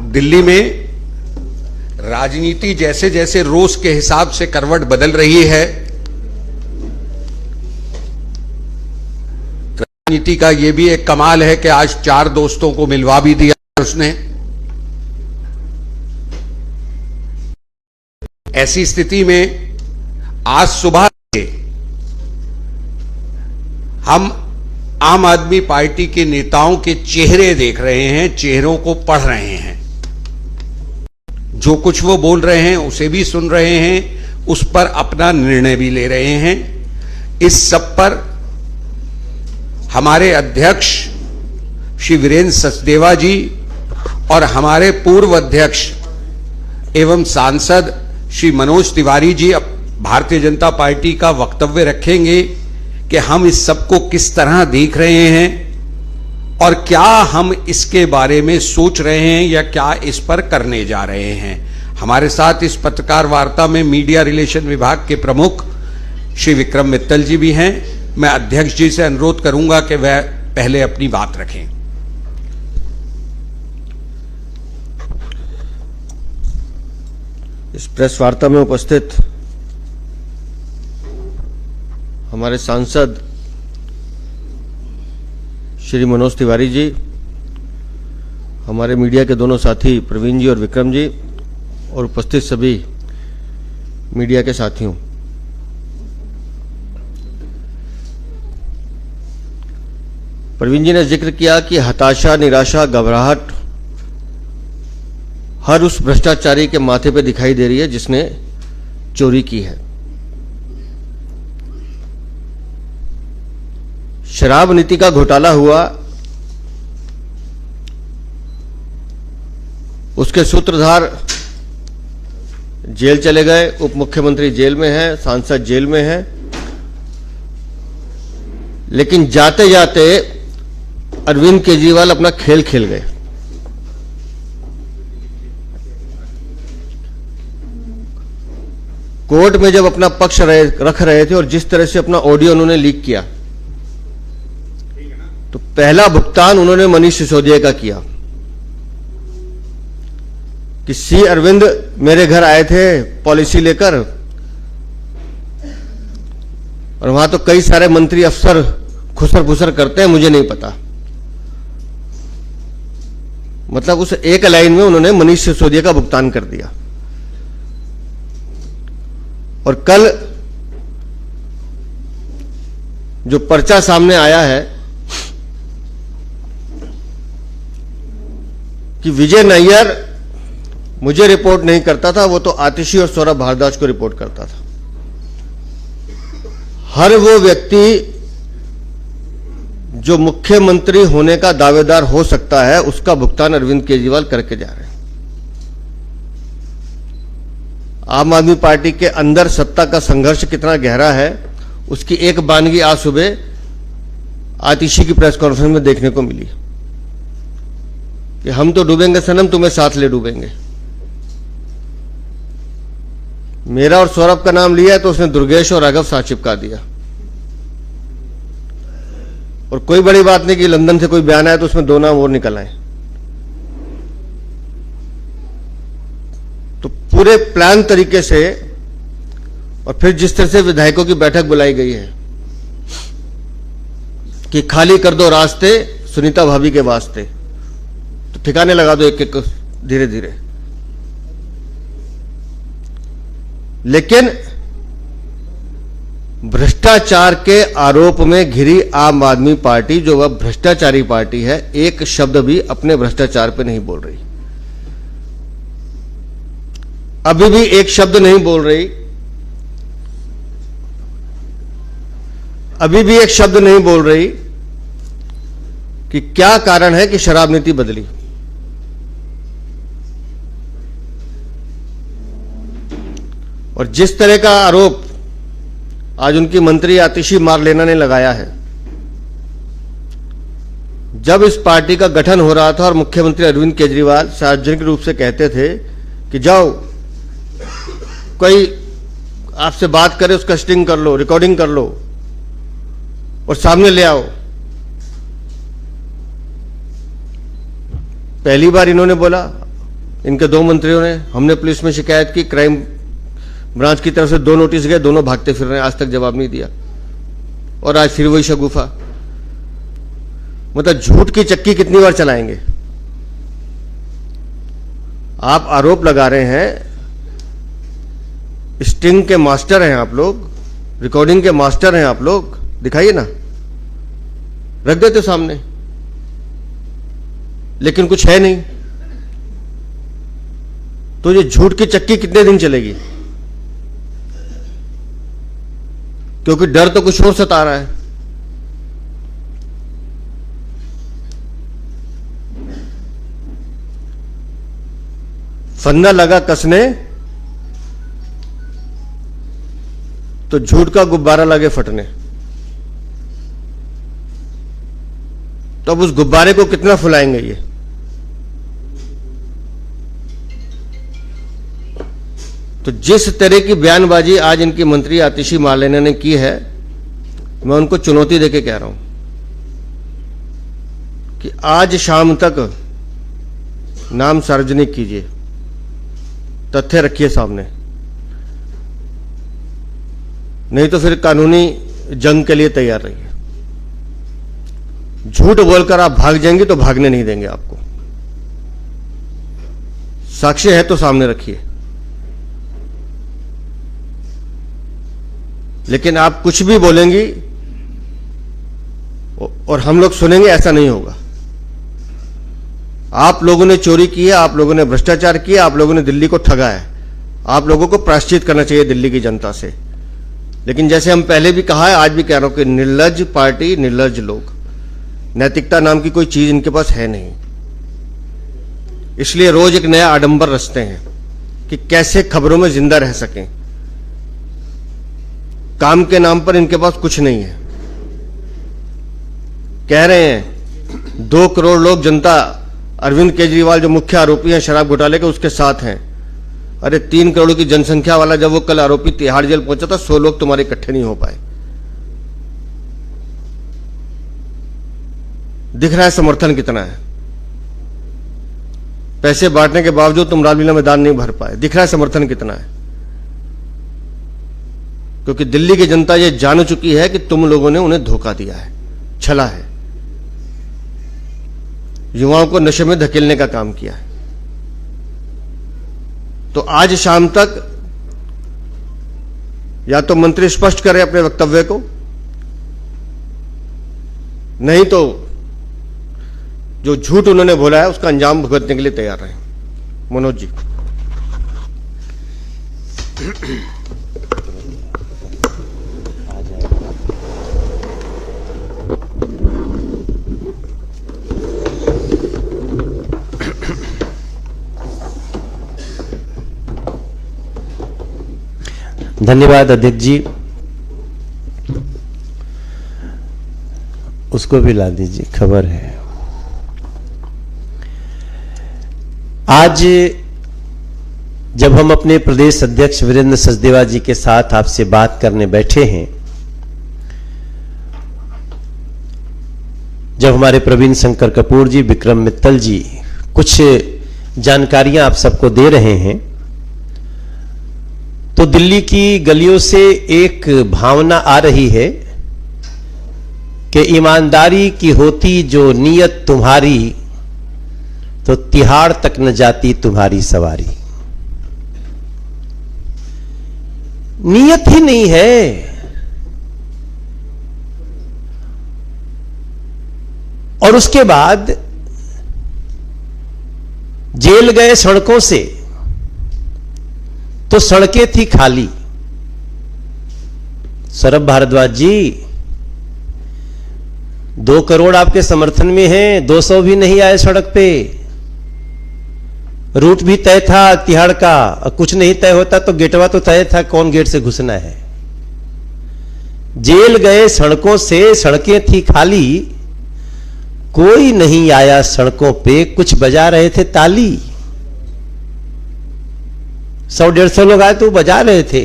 दिल्ली में राजनीति जैसे जैसे रोज के हिसाब से करवट बदल रही है, राजनीति का यह भी एक कमाल है कि आज 4 दोस्तों को मिलवा भी दिया उसने। ऐसी स्थिति में आज सुबह से हम आम आदमी पार्टी के नेताओं के चेहरे देख रहे हैं, चेहरों को पढ़ रहे हैं, जो कुछ वो बोल रहे हैं उसे भी सुन रहे हैं, उस पर अपना निर्णय भी ले रहे हैं। इस सब पर हमारे अध्यक्ष श्री वीरेंद्र सचदेवा जी और हमारे पूर्व अध्यक्ष एवं सांसद श्री मनोज तिवारी जी अब भारतीय जनता पार्टी का वक्तव्य रखेंगे कि हम इस सबको किस तरह देख रहे हैं और क्या हम इसके बारे में सोच रहे हैं या क्या इस पर करने जा रहे हैं। हमारे साथ इस पत्रकार वार्ता में मीडिया रिलेशन विभाग के प्रमुख श्री विक्रम मित्तल जी भी हैं। मैं अध्यक्ष जी से अनुरोध करूंगा कि वह पहले अपनी बात रखें। इस प्रेस वार्ता में उपस्थित हमारे सांसद श्री मनोज तिवारी जी, हमारे मीडिया के दोनों साथी प्रवीण जी और विक्रम जी और उपस्थित सभी मीडिया के साथियों, प्रवीण जी ने जिक्र किया कि हताशा, निराशा, घबराहट हर उस भ्रष्टाचारी के माथे पे दिखाई दे रही है जिसने चोरी की है। शराब नीति का घोटाला हुआ, उसके सूत्रधार जेल चले गए, उप मुख्यमंत्री जेल में है, सांसद जेल में है, लेकिन जाते जाते अरविंद केजरीवाल अपना खेल खेल गए। कोर्ट में जब अपना पक्ष रख रहे थे और जिस तरह से अपना ऑडियो उन्होंने लीक किया, तो पहला भुगतान उन्होंने मनीष सिसोदिया का किया कि सी अरविंद मेरे घर आए थे पॉलिसी लेकर और वहां तो कई सारे मंत्री अफसर खुसर फुसर करते हैं, मुझे नहीं पता। मतलब उस एक लाइन में उन्होंने मनीष सिसोदिया का भुगतान कर दिया। और कल जो पर्चा सामने आया है कि विजय नायर मुझे रिपोर्ट नहीं करता था, वो तो आतिशी और सौरभ भारद्वाज को रिपोर्ट करता था। हर वो व्यक्ति जो मुख्यमंत्री होने का दावेदार हो सकता है, उसका भुगतान अरविंद केजरीवाल करके जा रहे हैं। आम आदमी पार्टी के अंदर सत्ता का संघर्ष कितना गहरा है, उसकी एक बानगी आज सुबह आतिशी की प्रेस कॉन्फ्रेंस में देखने को मिली कि हम तो डूबेंगे सनम, तुम्हें साथ ले डूबेंगे। मेरा और सौरभ का नाम लिया है तो उसने दुर्गेश और राघव साथ चिपका दिया। और कोई बड़ी बात नहीं कि लंदन से कोई बयान आया तो उसमें 2 नाम और निकल आए। तो पूरे प्लान तरीके से और फिर जिस तरह से विधायकों की बैठक बुलाई गई है कि खाली कर दो रास्ते सुनीता भाभी के वास्ते, तो ठिकाने लगा दो एक एक धीरे धीरे। लेकिन भ्रष्टाचार के आरोप में घिरी आम आदमी पार्टी, जो वह भ्रष्टाचारी पार्टी है, एक शब्द भी अपने भ्रष्टाचार पे नहीं बोल रही। अभी भी एक शब्द नहीं बोल रही, अभी भी एक शब्द नहीं बोल रही कि क्या कारण है कि शराब नीति बदली। और जिस तरह का आरोप आज उनकी मंत्री आतिशी मारलेना ने लगाया है, जब इस पार्टी का गठन हो रहा था और मुख्यमंत्री अरविंद केजरीवाल सार्वजनिक रूप से कहते थे कि जाओ कोई आपसे बात करे उसका स्टिंग कर लो, रिकॉर्डिंग कर लो और सामने ले आओ। पहली बार इन्होंने बोला इनके 2 मंत्रियों ने, हमने पुलिस में शिकायत की, क्राइम ब्रांच की तरफ से 2 नोटिस गए, दोनों भागते फिर रहे हैं, आज तक जवाब नहीं दिया। और आज फिर वही शगुफा। मतलब झूठ की चक्की कितनी बार चलाएंगे? आप आरोप लगा रहे हैं, स्टिंग के मास्टर हैं आप लोग, रिकॉर्डिंग के मास्टर हैं आप लोग, दिखाइए ना, रख देते सामने, लेकिन कुछ है नहीं। तो ये झूठ की चक्की कितने दिन चलेगी? क्योंकि डर तो कुछ और सता रहा है। फंदा लगा कसने तो झूठ का गुब्बारा लगे फटने। तो अब उस गुब्बारे को कितना फुलाएंगे ये? तो जिस तरह की बयानबाजी आज इनकी मंत्री आतिशी मार्लेना ने की है, मैं उनको चुनौती देके कह रहा हूं कि आज शाम तक नाम सार्वजनिक कीजिए, तथ्य रखिए सामने, नहीं तो फिर कानूनी जंग के लिए तैयार रहिए। झूठ बोलकर आप भाग जाएंगे तो भागने नहीं देंगे आपको। साक्ष्य है तो सामने रखिए, लेकिन आप कुछ भी बोलेंगी और हम लोग सुनेंगे, ऐसा नहीं होगा। आप लोगों ने चोरी की है, आप लोगों ने भ्रष्टाचार किया, आप लोगों ने दिल्ली को ठगा है, आप लोगों को प्रायश्चित करना चाहिए दिल्ली की जनता से। लेकिन जैसे हम पहले भी कहा है, आज भी कह रहा हूं कि निर्लज्ज पार्टी, निर्लज्ज लोग, नैतिकता नाम की कोई चीज इनके पास है नहीं। इसलिए रोज एक नया आडंबर रचते हैं कि कैसे खबरों में जिंदा रह सकें। काम के नाम पर इनके पास कुछ नहीं है। कह रहे हैं 2 करोड़ लोग जनता अरविंद केजरीवाल जो मुख्य आरोपी हैं शराब घोटाले के, उसके साथ हैं। अरे 3 करोड़ की जनसंख्या वाला जब वो कल आरोपी तिहाड़ जेल पहुंचा था, 100 लोग तुम्हारे इकट्ठे नहीं हो पाए। दिख रहा है समर्थन कितना है। पैसे बांटने के बावजूद तुम रामलीला मैदान नहीं भर पाए। दिख रहा है समर्थन कितना है। क्योंकि दिल्ली की जनता ये जान चुकी है कि तुम लोगों ने उन्हें धोखा दिया है, छला है, युवाओं को नशे में धकेलने का काम किया है। तो आज शाम तक या तो मंत्री स्पष्ट करें अपने वक्तव्य को, नहीं तो जो झूठ उन्होंने बोला है उसका अंजाम भुगतने के लिए तैयार रहें। मनोज जी। धन्यवाद अध्यक्ष जी। उसको भी ला दीजिए, खबर है। आज जब हम अपने प्रदेश अध्यक्ष वीरेंद्र सचदेवा जी के साथ आपसे बात करने बैठे हैं, जब हमारे प्रवीण शंकर कपूर जी, विक्रम मित्तल जी कुछ जानकारियां आप सबको दे रहे हैं, तो दिल्ली की गलियों से एक भावना आ रही है कि ईमानदारी की होती जो नीयत तुम्हारी, तो तिहाड़ तक न जाती तुम्हारी सवारी। नीयत ही नहीं है। और उसके बाद जेल गए सड़कों से, तो सड़कें थी खाली। सौरभ भारद्वाज जी, 2 करोड़ आपके समर्थन में हैं, 200 भी नहीं आए सड़क पे। रूट भी तय था तिहाड़ का, कुछ नहीं तय होता तो गेटवा तो तय था, कौन गेट से घुसना है। जेल गए सड़कों से, सड़कें थी खाली, कोई नहीं आया सड़कों पे, कुछ बजा रहे थे ताली। 100-150 लोग आए तो बजा रहे थे।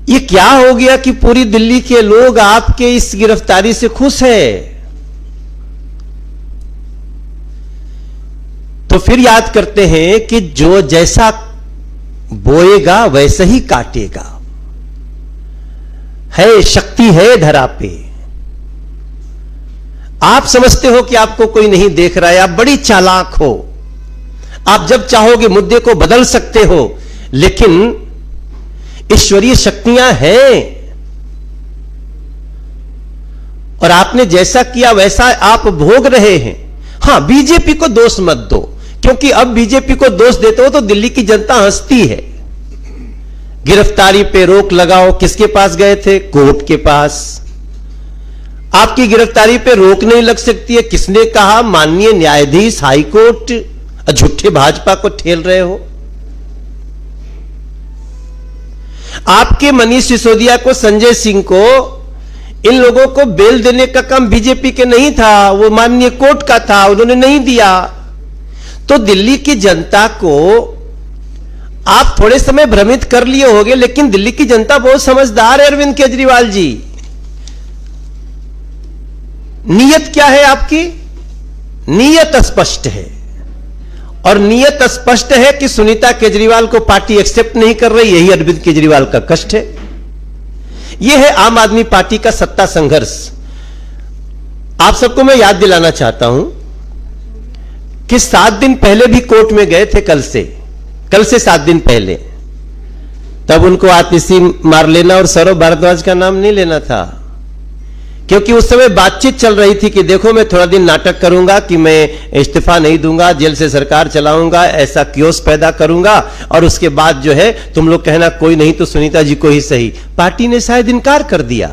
ये क्या हो गया कि पूरी दिल्ली के लोग आपके इस गिरफ्तारी से खुश है? तो फिर याद करते हैं कि जो जैसा बोएगा वैसे ही काटेगा, है शक्ति है धरा पे। आप समझते हो कि आपको कोई नहीं देख रहा है, आप बड़ी चालाक हो, आप जब चाहोगे मुद्दे को बदल सकते हो, लेकिन ईश्वरीय शक्तियां हैं और आपने जैसा किया वैसा आप भोग रहे हैं। हां, बीजेपी को दोष मत दो, क्योंकि अब बीजेपी को दोष देते हो तो दिल्ली की जनता हंसती है। गिरफ्तारी पे रोक लगाओ, किसके पास गए थे? कोर्ट के पास। आपकी गिरफ्तारी पे रोक नहीं लग सकती है, किसने कहा? माननीय न्यायाधीश हाई कोर्ट। झूठे भाजपा को ठेल रहे हो। आपके मनीष सिसोदिया को, संजय सिंह को, इन लोगों को बेल देने का काम बीजेपी के नहीं था, वो माननीय कोर्ट का था, उन्होंने नहीं दिया। तो दिल्ली की जनता को आप थोड़े समय भ्रमित कर लिए होंगे, लेकिन दिल्ली की जनता बहुत समझदार है अरविंद केजरीवाल जी। नीयत क्या है आपकी? नीयत स्पष्ट है, और नीयत स्पष्ट है कि सुनीता केजरीवाल को पार्टी एक्सेप्ट नहीं कर रही। यही अरविंद केजरीवाल का कष्ट है। यह है आम आदमी पार्टी का सत्ता संघर्ष। आप सबको मैं याद दिलाना चाहता हूं कि 7 दिन पहले भी कोर्ट में गए थे, कल से 7 दिन पहले। तब उनको आतिशी मार लेना और सौरभ भारद्वाज का नाम नहीं लेना था, क्योंकि उस समय बातचीत चल रही थी कि देखो मैं थोड़ा दिन नाटक करूंगा कि मैं इस्तीफा नहीं दूंगा, जेल से सरकार चलाऊंगा, ऐसा क्योस पैदा करूंगा, और उसके बाद जो है तुम लोग कहना कोई नहीं तो सुनीता जी को ही सही। पार्टी ने शायद इनकार कर दिया,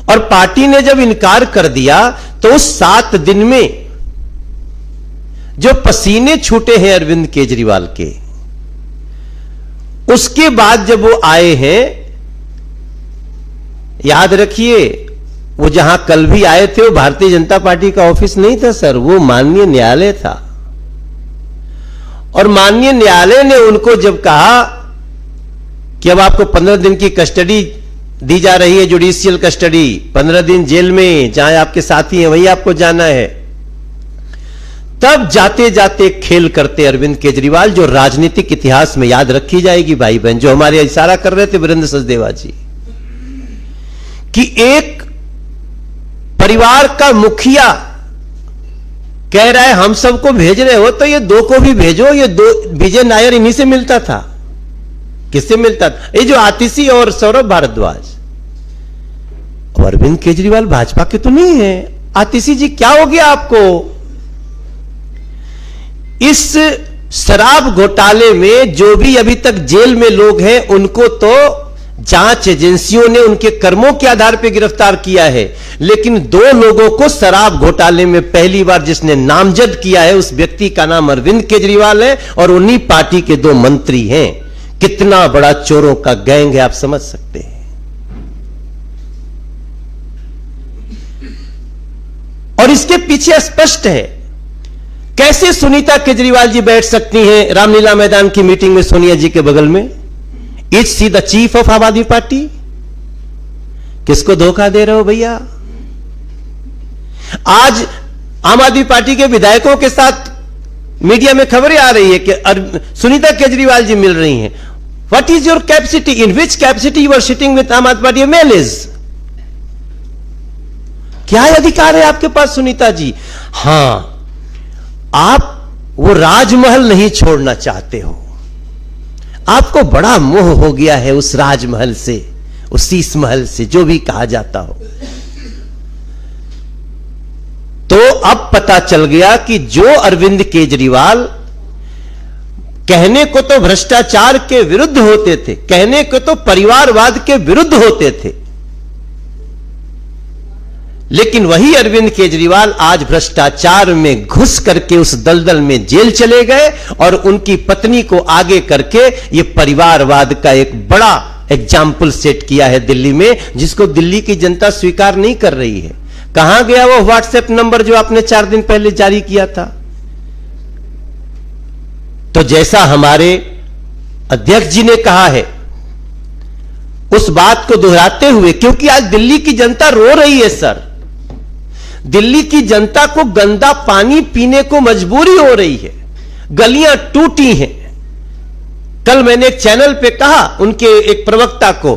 और पार्टी ने जब इनकार कर दिया तो उस 7 दिन में जो पसीने छूटे हैं अरविंद केजरीवाल के, उसके बाद जब वो आए हैं, याद रखिए वो जहां कल भी आए थे वो भारतीय जनता पार्टी का ऑफिस नहीं था सर, वो माननीय न्यायालय था। और माननीय न्यायालय ने उनको जब कहा कि अब आपको 15 दिन की कस्टडी दी जा रही है, जुडिशियल कस्टडी, 15 दिन जेल में, जहां आपके साथी हैं वहीं आपको जाना है, तब जाते जाते खेल करते अरविंद केजरीवाल, जो राजनीतिक इतिहास में याद रखी जाएगी भाई बहन। जो हमारे इशारा कर रहे थे वीरेंद्र सचदेवा जी कि एक परिवार का मुखिया कह रहा है हम सबको भेज रहे हो तो ये 2 को भी भेजो। ये 2 विजय नायर इन्हीं से मिलता था। किससे मिलता था? ये जो आतिशी और सौरभ भारद्वाज। अरविंद केजरीवाल भाजपा के तो नहीं है। आतिशी जी क्या हो गया आपको? इस शराब घोटाले में जो भी अभी तक जेल में लोग हैं उनको तो जांच एजेंसियों ने उनके कर्मों के आधार पर गिरफ्तार किया है, लेकिन 2 लोगों को शराब घोटाले में पहली बार जिसने नामजद किया है उस व्यक्ति का नाम अरविंद केजरीवाल है, और उन्हीं पार्टी के 2 मंत्री हैं। कितना बड़ा चोरों का गैंग है आप समझ सकते हैं। और इसके पीछे स्पष्ट है कैसे सुनीता केजरीवाल जी बैठ सकती हैं रामलीला मैदान की मीटिंग में सोनिया जी के बगल में। Is see the chief of आम आदमी पार्टी? किसको धोखा दे रहे हो भैया? आज आम आदमी पार्टी के विधायकों के साथ मीडिया में खबरें आ रही है कि सुनीता केजरीवाल जी मिल रही हैं। What is your capacity? In which capacity you are sitting with Aam Aadmi party MLAs? क्या अधिकार है आपके पास सुनीता जी? हां, आप वो राजमहल नहीं छोड़ना चाहते हो। आपको बड़ा मोह हो गया है उस राजमहल से, उस शीश महल से, जो भी कहा जाता हो। तो अब पता चल गया कि जो अरविंद केजरीवाल कहने को तो भ्रष्टाचार के विरुद्ध होते थे, कहने को तो परिवारवाद के विरुद्ध होते थे, लेकिन वही अरविंद केजरीवाल आज भ्रष्टाचार में घुस करके उस दलदल में जेल चले गए, और उनकी पत्नी को आगे करके ये परिवारवाद का एक बड़ा एग्जाम्पल सेट किया है दिल्ली में, जिसको दिल्ली की जनता स्वीकार नहीं कर रही है। कहां गया वो व्हाट्सएप नंबर जो आपने 4 दिन पहले जारी किया था? तो जैसा हमारे अध्यक्ष जी ने कहा है उस बात को दोहराते हुए, क्योंकि आज दिल्ली की जनता रो रही है सर, दिल्ली की जनता को गंदा पानी पीने को मजबूरी हो रही है, गलियां टूटी हैं। कल मैंने एक चैनल पे कहा उनके एक प्रवक्ता को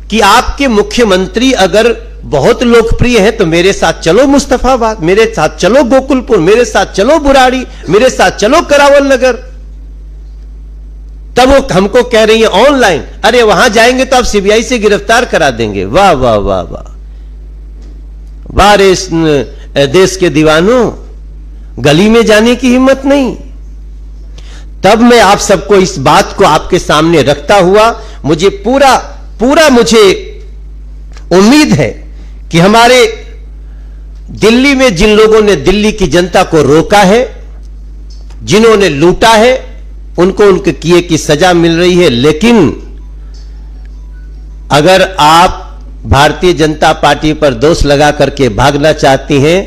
कि आपके मुख्यमंत्री अगर बहुत लोकप्रिय हैं तो मेरे साथ चलो मुस्तफाबाद, मेरे साथ चलो गोकुलपुर, मेरे साथ चलो बुराड़ी, मेरे साथ चलो करावल नगर। तब वो हमको कह रही है ऑनलाइन, अरे वहां जाएंगे तो आप सीबीआई से गिरफ्तार करा देंगे। वाह वाह वाह वाह वाह रे इस देश के दीवानों, गली में जाने की हिम्मत नहीं। तब मैं आप सबको इस बात को आपके सामने रखता हुआ मुझे पूरा मुझे उम्मीद है कि हमारे दिल्ली में जिन लोगों ने दिल्ली की जनता को रोका है, जिन्होंने लूटा है, उनको उनके किए की सजा मिल रही है। लेकिन अगर आप भारतीय जनता पार्टी पर दोष लगा करके भागना चाहती हैं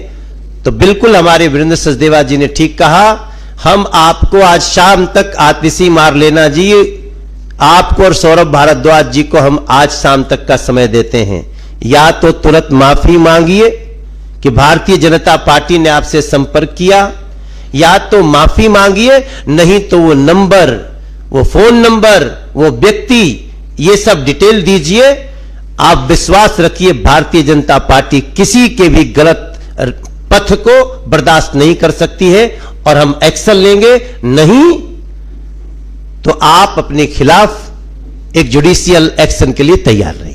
तो बिल्कुल हमारे वीरेंद्र सचदेवा जी ने ठीक कहा, हम आपको आज शाम तक आतिशी मार लेना जी। आपको और सौरभ भारद्वाज जी को हम आज शाम तक का समय देते हैं। या तो तुरंत माफी मांगिए कि भारतीय जनता पार्टी ने आपसे संपर्क किया, या तो माफी मांगिए, नहीं तो वो नंबर, वो फोन नंबर, वो व्यक्ति, ये सब डिटेल दीजिए। आप विश्वास रखिए भारतीय जनता पार्टी किसी के भी गलत पथ को बर्दाश्त नहीं कर सकती है और हम एक्शन लेंगे। नहीं तो आप अपने खिलाफ एक जुडिशियल एक्शन के लिए तैयार रहिए।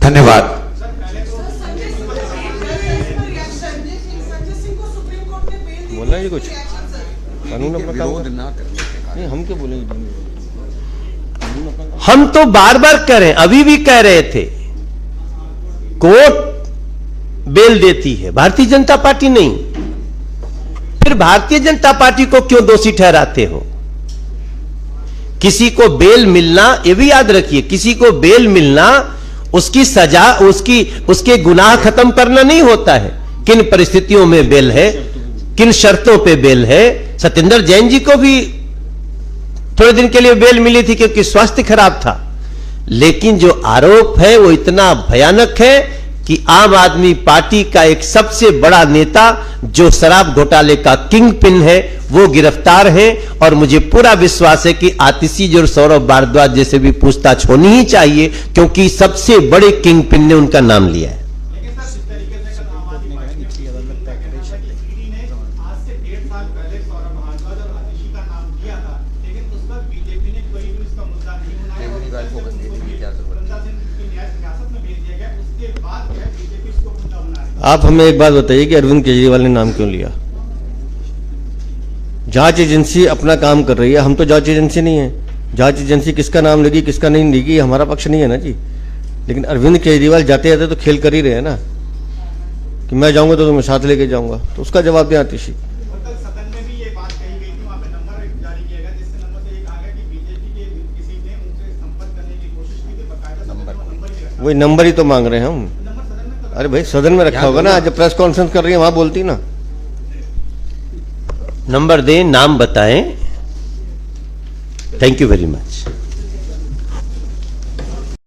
धन्यवाद। बोलना है कुछ कानून अपना नहीं, हम क्या बोलेंगे? हम तो बार बार कह रहे हैं, अभी भी कह रहे थे, कोर्ट बेल देती है, भारतीय जनता पार्टी नहीं। फिर भारतीय जनता पार्टी को क्यों दोषी ठहराते हो? किसी को बेल मिलना, यह भी याद रखिए, किसी को बेल मिलना उसकी सजा, उसके गुनाह खत्म करना नहीं होता है। किन परिस्थितियों में बेल है, किन शर्तों पे बेल है। सत्येंद्र जैन जी को भी थोड़े दिन के लिए बेल मिली थी क्योंकि स्वास्थ्य खराब था। लेकिन जो आरोप है वो इतना भयानक है कि आम आदमी पार्टी का एक सबसे बड़ा नेता जो शराब घोटाले का किंग पिन है वो गिरफ्तार है। और मुझे पूरा विश्वास है कि आतिशी जी और सौरभ भारद्वाज जैसे भी पूछताछ होनी ही चाहिए, क्योंकि सबसे बड़े किंग पिन ने उनका नाम लिया है। आप हमें एक बात बताइए कि अरविंद केजरीवाल ने नाम क्यों लिया? जांच एजेंसी अपना काम कर रही है, हम तो जांच एजेंसी नहीं है। जांच एजेंसी किसका नाम लेगी किसका नहीं लेगी हमारा पक्ष नहीं है ना जी। लेकिन अरविंद केजरीवाल जाते जाते तो खेल कर ही रहे हैं ना कि मैं जाऊंगा तो मैं साथ लेके जाऊंगा, तो उसका जवाब दें आतिशी। वही नंबर ही तो मांग रहे हैं हम। अरे भाई सदन में रखा होगा ना, जब प्रेस कॉन्फ्रेंस कर रही है वहां बोलती ना। नंबर दें, नाम बताएं। Thank you very much.